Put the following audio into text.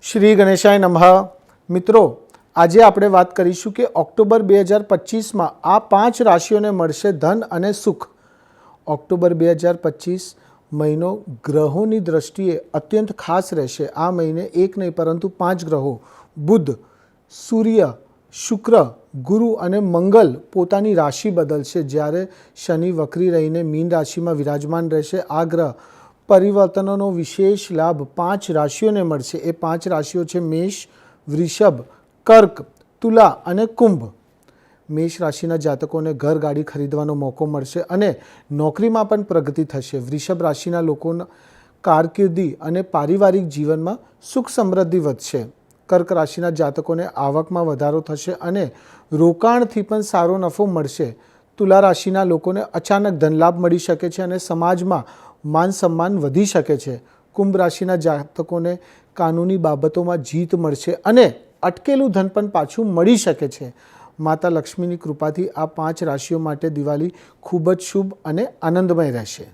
શ્રી ગણેશાય નમઃ। મિત્રો, આજે આપણે વાત કરીશું કે ઓક્ટોબર 2025માં આ 5 રાશિઓને મળશે ધન અને સુખ। ઓક્ટોબર 2025 મહિનો ગ્રહોની દ્રષ્ટિએ અત્યંત ખાસ રહેશે। આ મહિને એક નહીં પરંતુ 5 ગ્રહો બુધ, સૂર્ય, શુક્ર, ગુરુ અને મંગલ પોતાની રાશિ બદલશે, જ્યારે શનિ વક્રી રહીને મીન રાશિમાં વિરાજમાન રહેશે। આ ગ્રહ પરિવર્તનોનો વિશેષ લાભ 5 રાશિઓને મળશે। એ 5 રાશિઓ છે મેષ, વૃષભ, કર્ક, તુલા અને કુંભ। મેષ રાશિના જાતકોને ઘર ગાડી ખરીદવાનો મોકો મળશે અને નોકરીમાં પણ પ્રગતિ થશે। વૃષભ રાશિના લોકોના કારકિર્દી અને પારિવારિક જીવનમાં સુખ સમૃદ્ધિ વધશે। કર્ક રાશિના જાતકોને આવકમાં વધારો થશે અને રોકાણથી પણ સારો નફો મળશે। તુલા રાશિના લોકોને અચાનક ધનલાભ મળી શકે છે અને સમાજમાં માન સન્માન વધી શકે છે। કુંભ રાશિના જાતકોને કાનૂની બાબતોમાં જીત મળશે અને અટકેલું ધન પણ પાછું મળી શકે છે। માતા લક્ષ્મીની કૃપાથી આ 5 રાશિઓ માટે દિવાળી ખૂબ જ શુભ અને આનંદમય રહેશે।